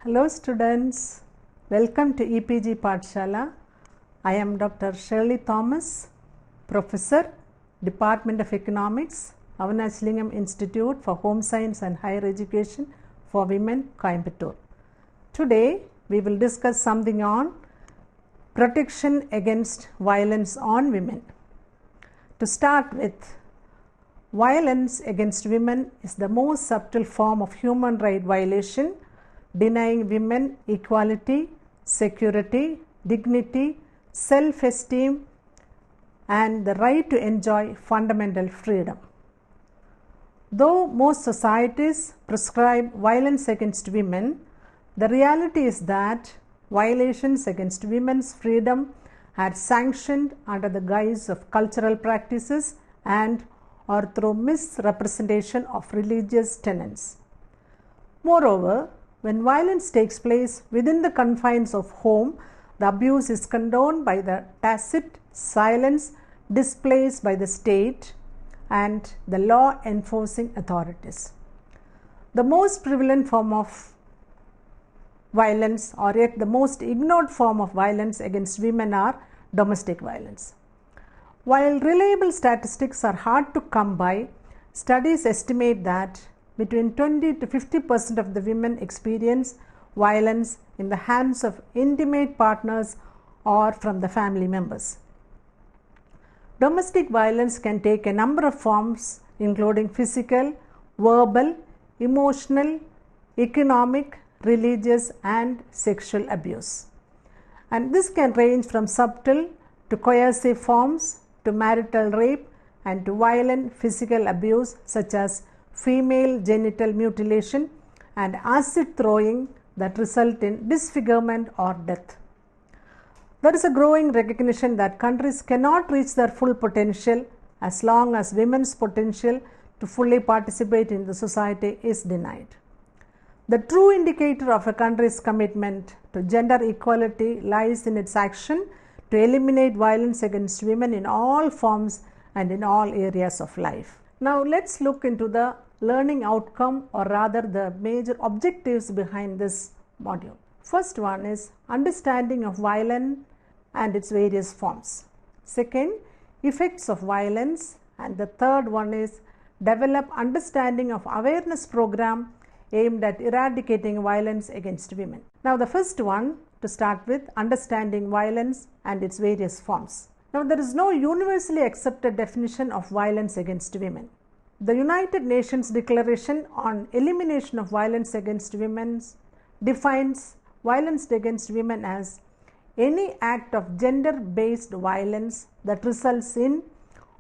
Hello students, welcome to EPG Pathshala. I am Dr. Shirley Thomas, Professor, Department of Economics, Avanachalingam Institute for Home Science and Higher Education for Women, Coimbatore. Today we will discuss something on protection against violence on women. To start with, violence against women is the most subtle form of human right violation, denying women equality, security, dignity, self-esteem, and the right to enjoy fundamental freedom. Though most societies prescribe violence against women, the reality is that violations against women's freedom are sanctioned under the guise of cultural practices and or through misrepresentation of religious tenets. Moreover, when violence takes place within the confines of home, the abuse is condoned by the tacit silence displayed by the state and the law enforcing authorities. The most prevalent form of violence, or yet the most ignored form of violence against women, are domestic violence. While reliable statistics are hard to come by, studies estimate that between 20 to 50% of the women experience violence in the hands of intimate partners or from the family members. Domestic violence can take a number of forms, including physical, verbal, emotional, economic, religious, and sexual abuse. And this can range from subtle to coercive forms to marital rape and to violent physical abuse such as female genital mutilation and acid throwing that result in disfigurement or death. There is a growing recognition that countries cannot reach their full potential as long as women's potential to fully participate in the society is denied. The true indicator of a country's commitment to gender equality lies in its action to eliminate violence against women in all forms and in all areas of life. Now let's look into the learning outcome, or rather the major objectives behind this module. First one is understanding of violence and its various forms. Second, effects of violence, and the third one is develop understanding of awareness program aimed at eradicating violence against women. Now the first one, to start with, understanding violence and its various forms. Now there is no universally accepted definition of violence against women. The United Nations Declaration on Elimination of Violence Against Women defines violence against women as any act of gender-based violence that results in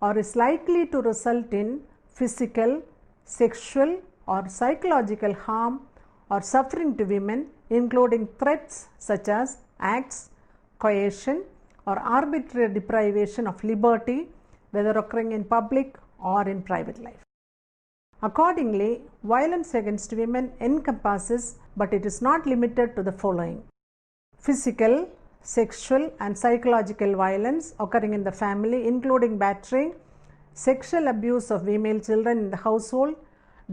or is likely to result in physical, sexual, or psychological harm or suffering to women, including threats such as acts, coercion, or arbitrary deprivation of liberty, whether occurring in public or in private life. Accordingly, violence against women encompasses, but it is not limited to, the following: physical, sexual, and psychological violence occurring in the family, including battering, sexual abuse of female children in the household,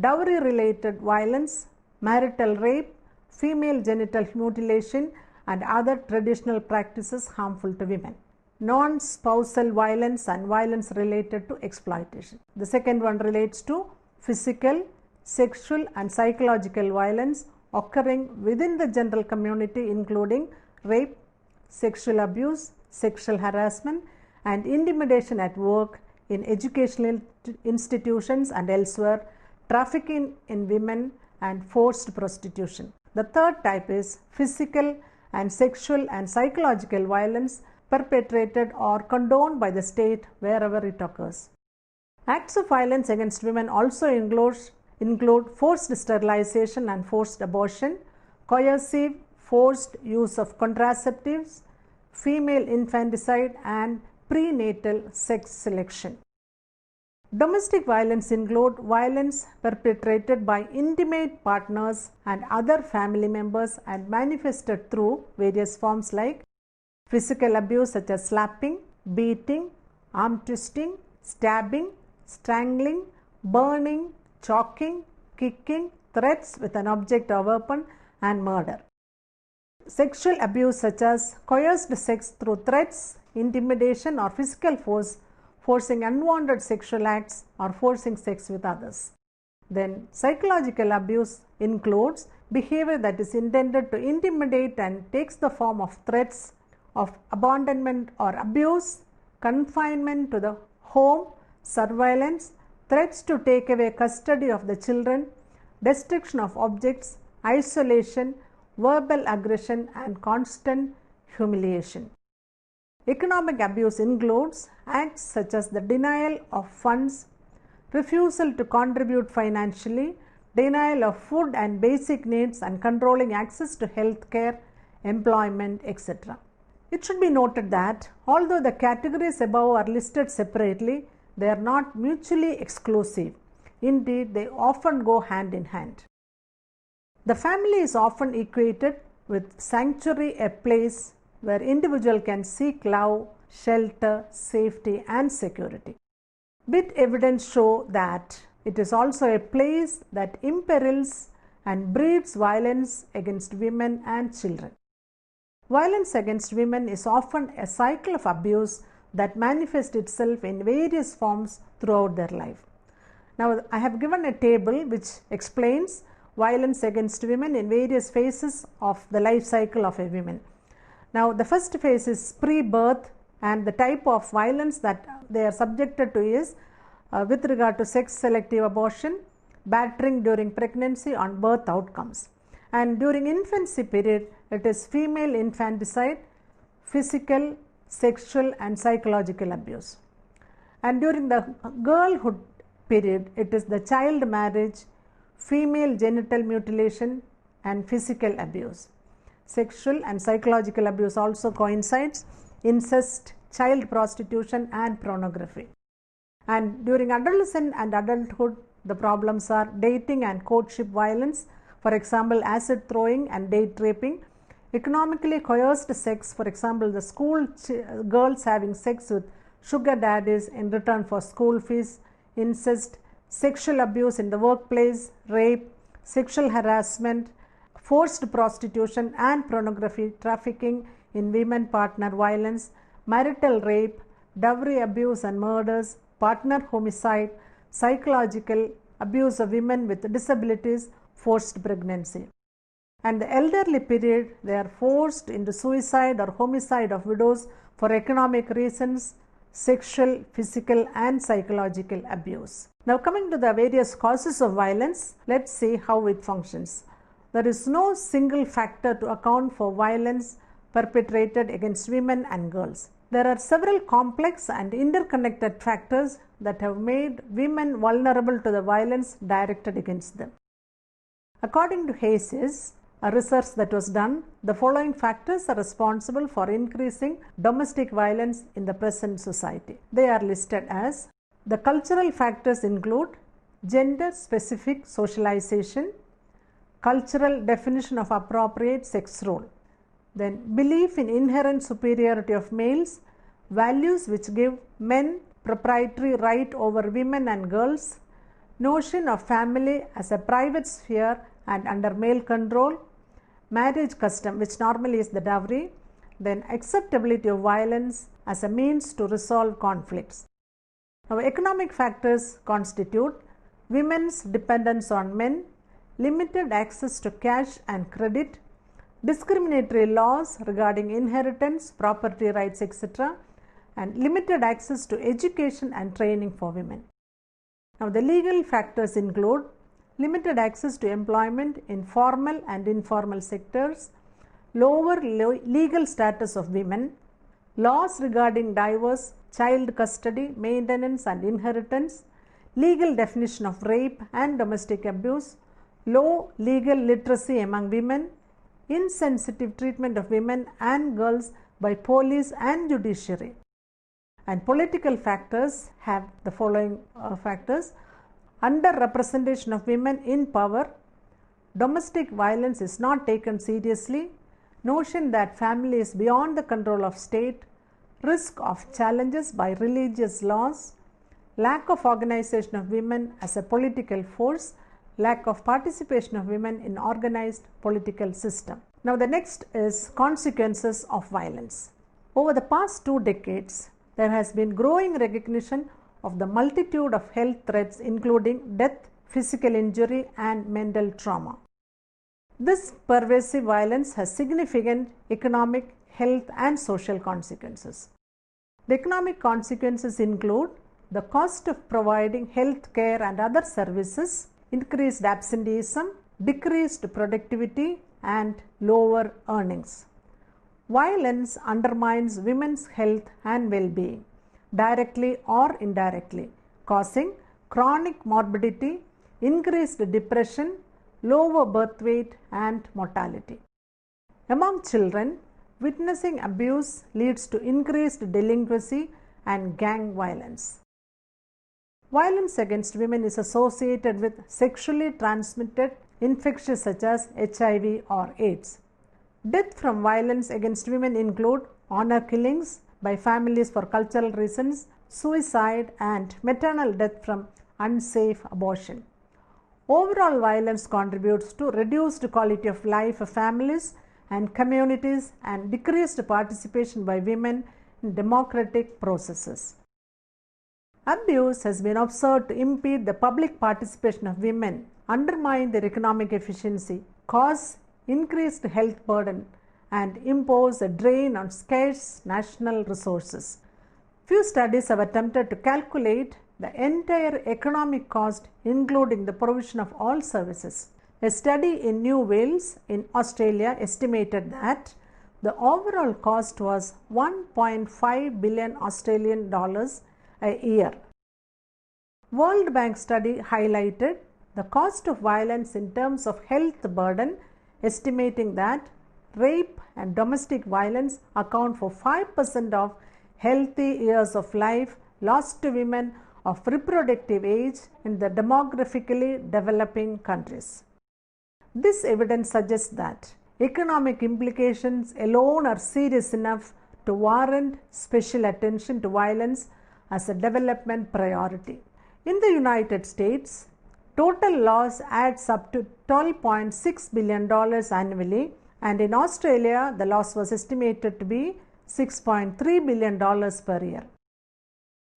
dowry-related violence, marital rape, female genital mutilation, and other traditional practices harmful to women. Non-spousal violence and violence related to exploitation. The second one relates to physical, sexual, and psychological violence occurring within the general community, including rape, sexual abuse, sexual harassment, and intimidation at work, in educational institutions and elsewhere, trafficking in women, and forced prostitution. The third type is physical and sexual and psychological violence perpetrated or condoned by the state wherever it occurs. Acts of violence against women also include forced sterilization and forced abortion, coercive, forced use of contraceptives, female infanticide, and prenatal sex selection. Domestic violence include violence perpetrated by intimate partners and other family members and manifested through various forms like physical abuse such as slapping, beating, arm twisting, stabbing, strangling, burning, choking, kicking, threats with an object or weapon, and murder. Sexual abuse such as coerced sex through threats, intimidation or physical force, forcing unwanted sexual acts or forcing sex with others. Then psychological abuse includes behavior that is intended to intimidate and takes the form of threats of abandonment or abuse, confinement to the home, surveillance, threats to take away custody of the children, destruction of objects, isolation, verbal aggression and constant humiliation. Economic abuse includes acts such as the denial of funds, refusal to contribute financially, denial of food and basic needs and controlling access to health care, employment, etc. It should be noted that although the categories above are listed separately, they are not mutually exclusive. Indeed, they often go hand in hand. The family is often equated with sanctuary, a place where individual can seek love, shelter, safety and security. But evidence show that it is also a place that imperils and breeds violence against women and children. Violence against women is often a cycle of abuse that manifests itself in various forms throughout their life. Now, I have given a table which explains violence against women in various phases of the life cycle of a woman. Now, the first phase is pre-birth, and the type of violence that they are subjected to is with regard to sex selective abortion, battering during pregnancy on birth outcomes. And during infancy period, it is female infanticide, physical, sexual and psychological abuse. And during the girlhood period, it is the child marriage, female genital mutilation and physical abuse. Sexual and psychological abuse also coincides, incest, child prostitution and pornography. And during adolescence and adulthood, the problems are dating and courtship violence, for example, acid throwing and date raping, economically coerced sex, for example, the school girls having sex with sugar daddies in return for school fees, incest, sexual abuse in the workplace, rape, sexual harassment, forced prostitution and pornography, trafficking in women partner violence, marital rape, dowry abuse and murders, partner homicide, psychological abuse of women with disabilities, forced pregnancy. And the elderly period, they are forced into suicide or homicide of widows for economic reasons, sexual, physical and psychological abuse. Now, coming to the various causes of violence, let's see how it functions. There is no single factor to account for violence perpetrated against women and girls. There are several complex and interconnected factors that have made women vulnerable to the violence directed against them. According to Hayes, a research that was done, the following factors are responsible for increasing domestic violence in the present society. They are listed as: the cultural factors include gender-specific socialization, cultural definition of appropriate sex role, then belief in inherent superiority of males, values which give men proprietary right over women and girls, notion of family as a private sphere and under male control, marriage custom which normally is the dowry, then acceptability of violence as a means to resolve conflicts. Now, economic factors constitute women's dependence on men, limited access to cash and credit, discriminatory laws regarding inheritance, property rights, etc., and limited access to education and training for women. Now, the legal factors include limited access to employment in formal and informal sectors, lower legal status of women, laws regarding divorce, child custody, maintenance and inheritance, legal definition of rape and domestic abuse, low legal literacy among women, insensitive treatment of women and girls by police and judiciary. And political factors have the following factors: underrepresentation of women in power, domestic violence is not taken seriously, notion that family is beyond the control of state, risk of challenges by religious laws, lack of organization of women as a political force, lack of participation of women in organized political system. Now the next is consequences of violence. Over the past 2 decades, there has been growing recognition of the multitude of health threats including death, physical injury and mental trauma. This pervasive violence has significant economic, health and social consequences. The economic consequences include the cost of providing health care and other services, increased absenteeism, decreased productivity and lower earnings. Violence undermines women's health and well-being, directly or indirectly, causing chronic morbidity, increased depression, lower birth weight and mortality. Among children, witnessing abuse leads to increased delinquency and gang violence. Violence against women is associated with sexually transmitted infections such as HIV or AIDS. Death from violence against women include honor killings by families for cultural reasons, suicide and maternal death from unsafe abortion. Overall violence contributes to reduced quality of life for families and communities and decreased participation by women in democratic processes. Abuse has been observed to impede the public participation of women, undermine their economic efficiency, cause increased health burden, and impose a drain on scarce national resources. Few studies have attempted to calculate the entire economic cost, including the provision of all services. A study in New Wales in Australia estimated that the overall cost was 1.5 billion Australian dollars a year. World Bank study highlighted the cost of violence in terms of health burden, estimating that rape and domestic violence account for 5% of healthy years of life lost to women of reproductive age in the demographically developing countries. This evidence suggests that economic implications alone are serious enough to warrant special attention to violence as a development priority. In the United States, total loss adds up to $12.6 billion annually, and in Australia, the loss was estimated to be $6.3 billion per year.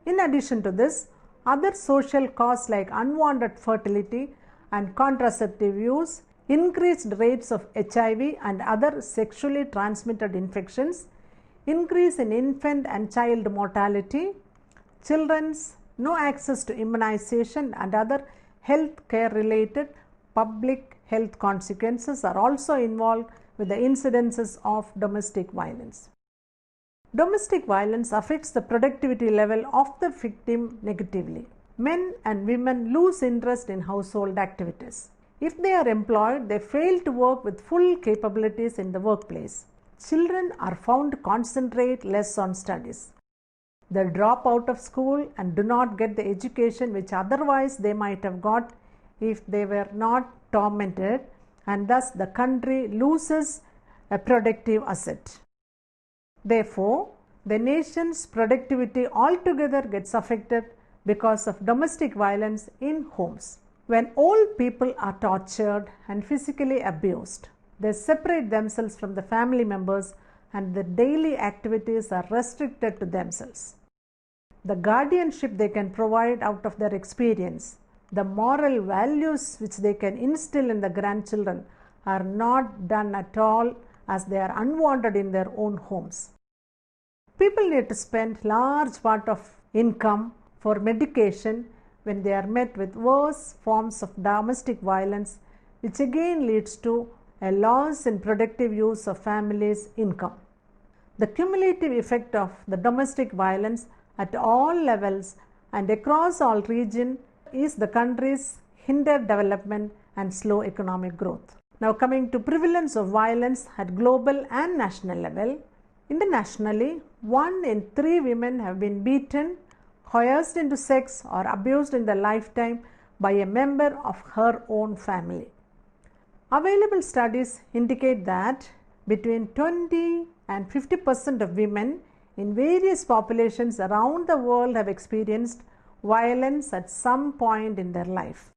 In addition to this, other social costs like unwanted fertility and contraceptive use, increased rates of HIV and other sexually transmitted infections, increase in infant and child mortality, children's no access to immunization and other health care related public health consequences are also involved with the incidences of domestic violence. Domestic violence affects the productivity level of the victim negatively. Men and women lose interest in household activities. If they are employed, they fail to work with full capabilities in the workplace. Children are found to concentrate less on studies. They drop out of school and do not get the education which otherwise they might have got if they were not tormented, and thus the country loses a productive asset. Therefore, the nation's productivity altogether gets affected because of domestic violence in homes. When old people are tortured and physically abused, they separate themselves from the family members and the daily activities are restricted to themselves. The guardianship they can provide out of their experience, the moral values which they can instill in the grandchildren are not done at all, as they are unwanted in their own homes. People need to spend large part of income for medication when they are met with worse forms of domestic violence, which again leads to a loss in productive use of families' income. The cumulative effect of the domestic violence at all levels and across all regions is the country's hindered development and slow economic growth. Now coming to prevalence of violence at global and national level. Internationally, 1 in 3 women have been beaten, coerced into sex or abused in their lifetime by a member of her own family. Available studies indicate that between 20 and 50% of women in various populations around the world have experienced violence at some point in their life.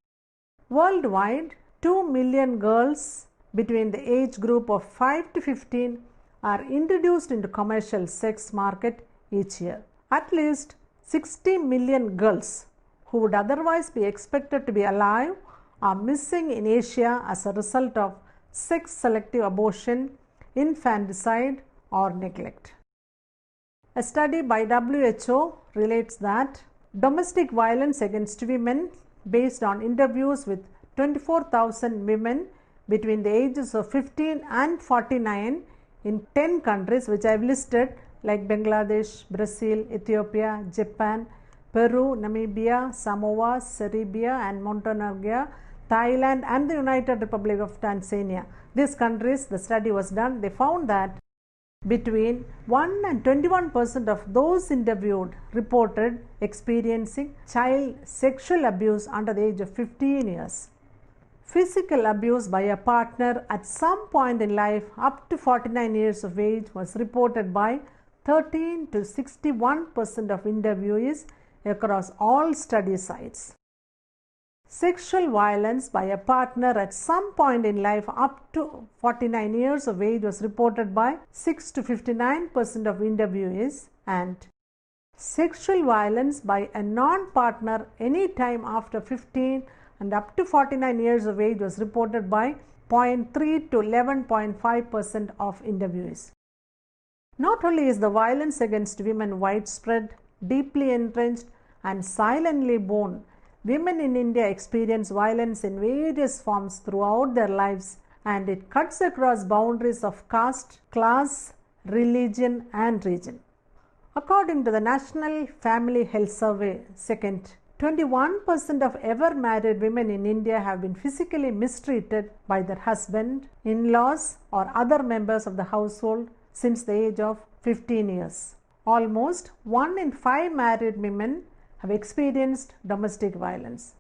Worldwide, 2 million girls between the age group of 5 to 15 are introduced into commercial sex market each year. At least 60 million girls who would otherwise be expected to be alive are missing in Asia as a result of sex-selective abortion, infanticide, or neglect. A study by WHO relates that domestic violence against women, based on interviews with 24,000 women between the ages of 15 and 49 in 10 countries which I have listed, like Bangladesh, Brazil, Ethiopia, Japan, Peru, Namibia, Samoa, Serbia and Montenegro, Thailand and the United Republic of Tanzania. These countries, the study was done, they found that between 1 and 21% of those interviewed reported experiencing child sexual abuse under the age of 15 years. Physical abuse by a partner at some point in life up to 49 years of age was reported by 13 to 61% of interviewees across all study sites. Sexual violence by a partner at some point in life up to 49 years of age was reported by 6 to 59% of interviewees, and sexual violence by a non-partner any time after 15 and up to 49 years of age was reported by 0.3 to 11.5% of interviewees. Not only is the violence against women widespread, deeply entrenched and silently borne, women in India experience violence in various forms throughout their lives, and it cuts across boundaries of caste, class, religion and region. According to the National Family Health Survey, 21% of ever married women in India have been physically mistreated by their husband, in-laws or other members of the household since the age of 15 years. Almost 1 in 5 married women have experienced domestic violence.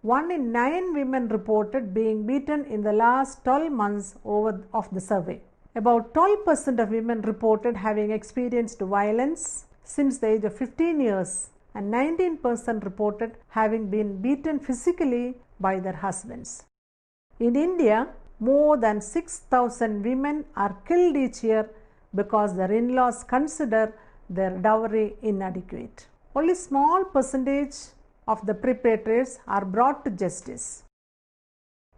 1 in 9 women reported being beaten in the last 12 months of the survey. About 12% of women reported having experienced violence since the age of 15 years, and 19% reported having been beaten physically by their husbands. In India, more than 6,000 women are killed each year because their in-laws consider their dowry inadequate. Only small percentage of the perpetrators are brought to justice.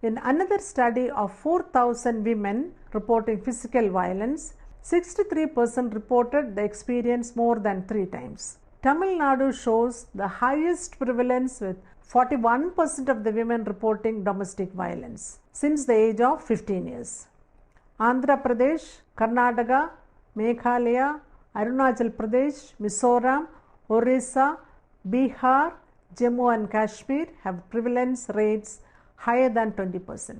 In another study of 4,000 women reporting physical violence, 63% reported the experience more than 3 times. Tamil Nadu shows the highest prevalence with 41% of the women reporting domestic violence since the age of 15 years. Andhra Pradesh, Karnataka, Meghalaya, Arunachal Pradesh, Mizoram, Orissa, Bihar, Jammu and Kashmir have prevalence rates higher than 20%.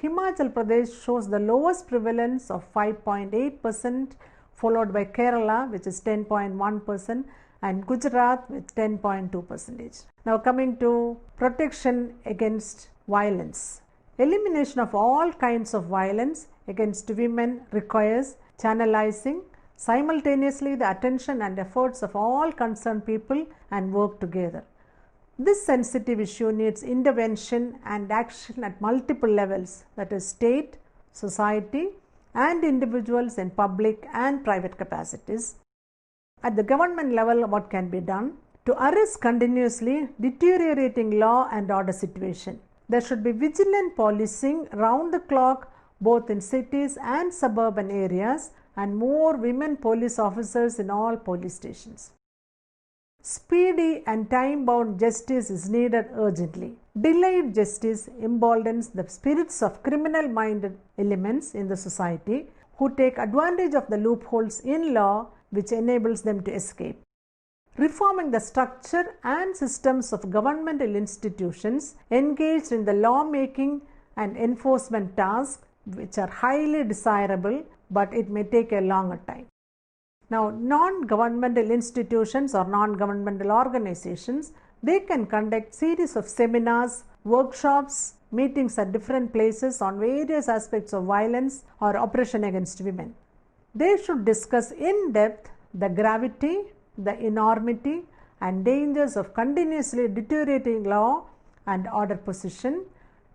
Himachal Pradesh shows the lowest prevalence of 5.8%, followed by Kerala, which is 10.1%, and Gujarat with 10.2%. Now coming to protection against violence. Elimination of all kinds of violence against women requires channelizing simultaneously the attention and efforts of all concerned people and work together. This sensitive issue needs intervention and action at multiple levels, that is state, society and individuals in public and private capacities. At the government level, what can be done? To arrest continuously deteriorating law and order situation. There should be vigilant policing round the clock both in cities and suburban areas, and more women police officers in all police stations. Speedy and time-bound justice is needed urgently. Delayed justice emboldens the spirits of criminal-minded elements in the society who take advantage of the loopholes in law which enables them to escape. Reforming the structure and systems of governmental institutions engaged in the lawmaking and enforcement tasks, which are highly desirable, but it may take a longer time. Now, non-governmental institutions or non-governmental organizations, they can conduct series of seminars, workshops, meetings at different places on various aspects of violence or oppression against women. They should discuss in depth the gravity, the enormity and dangers of continuously deteriorating law and order position,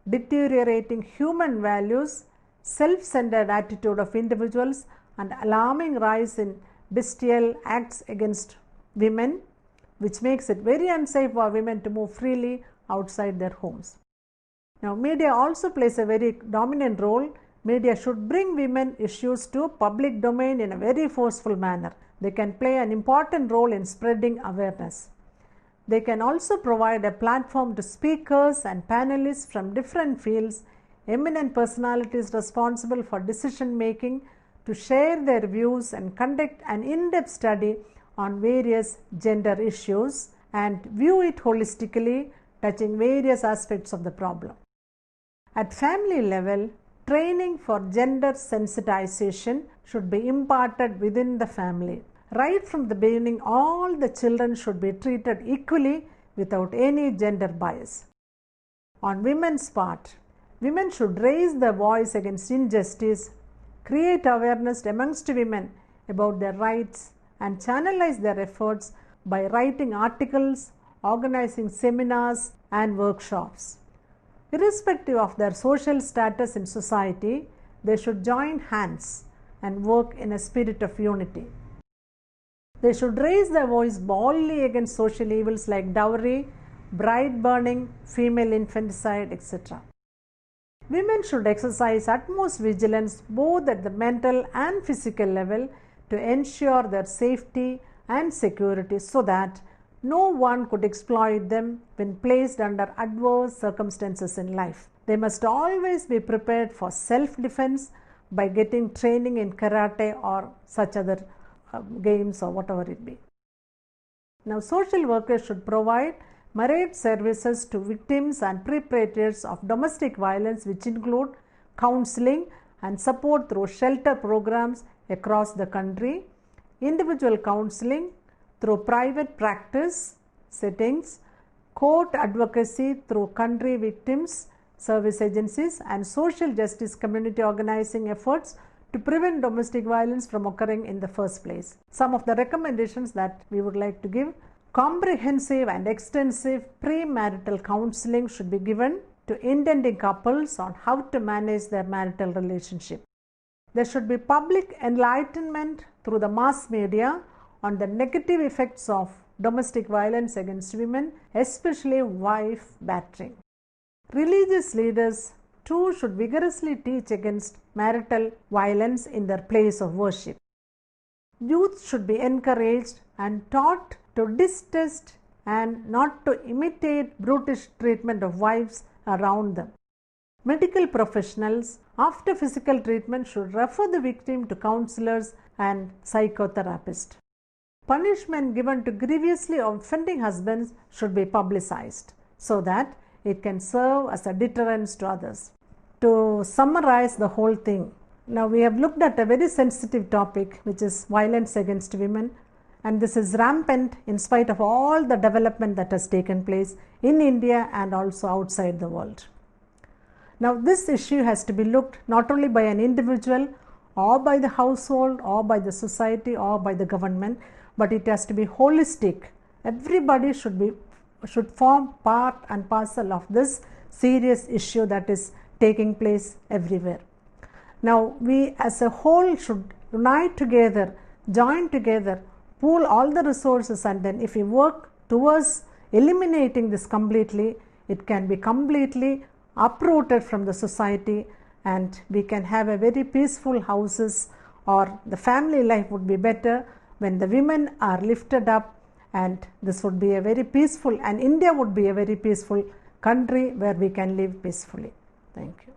deteriorating human values, self-centered attitude of individuals, and alarming rise in bestial acts against women, which makes it very unsafe for women to move freely outside their homes. Now, media also plays a very dominant role. Media should bring women issues to public domain in a very forceful manner. They can play an important role in spreading awareness. They can also provide a platform to speakers and panelists from different fields, eminent personalities responsible for decision making, to share their views and conduct an in-depth study on various gender issues and view it holistically, touching various aspects of the problem. At family level, training for gender sensitization should be imparted within the family. Right from the beginning, all the children should be treated equally without any gender bias. On women's part, women should raise their voice against injustice, create awareness amongst women about their rights, and channelize their efforts by writing articles, organizing seminars and workshops. Irrespective of their social status in society, they should join hands and work in a spirit of unity. They should raise their voice boldly against social evils like dowry, bride burning, female infanticide, etc. Women should exercise utmost vigilance both at the mental and physical level to ensure their safety and security so that no one could exploit them when placed under adverse circumstances in life. They must always be prepared for self-defense by getting training in karate or such other games or whatever it be. Now, social workers should provide merit services to victims and perpetrators of domestic violence, which include counseling and support through shelter programs across the country, individual counseling through private practice settings, court advocacy through country victims service agencies, and social justice community organizing efforts to prevent domestic violence from occurring in the first place. Some of the recommendations that we would like to give: comprehensive and extensive premarital counseling should be given to intending couples on how to manage their marital relationship. There should be public enlightenment through the mass media on the negative effects of domestic violence against women, especially wife battering. Religious leaders too should vigorously teach against marital violence in their place of worship. Youth should be encouraged and taught to distrust and not to imitate brutish treatment of wives around them. Medical professionals, after physical treatment, should refer the victim to counselors and psychotherapists. Punishment given to grievously offending husbands should be publicized so that it can serve as a deterrent to others. To summarize the whole thing, now we have looked at a very sensitive topic, which is violence against women, and this is rampant in spite of all the development that has taken place in India and also outside the world. Now, this issue has to be looked not only by an individual or by the household or by the society or by the government, but it has to be holistic. Everybody should form part and parcel of this serious issue that is taking place everywhere. Now, we as a whole should unite together, join together, pool all the resources, and then if we work towards eliminating this completely, it can be completely uprooted from the society and we can have a very peaceful houses, or the family life would be better when the women are lifted up, and this would be a very peaceful, and India would be a very peaceful country where we can live peacefully. Thank you.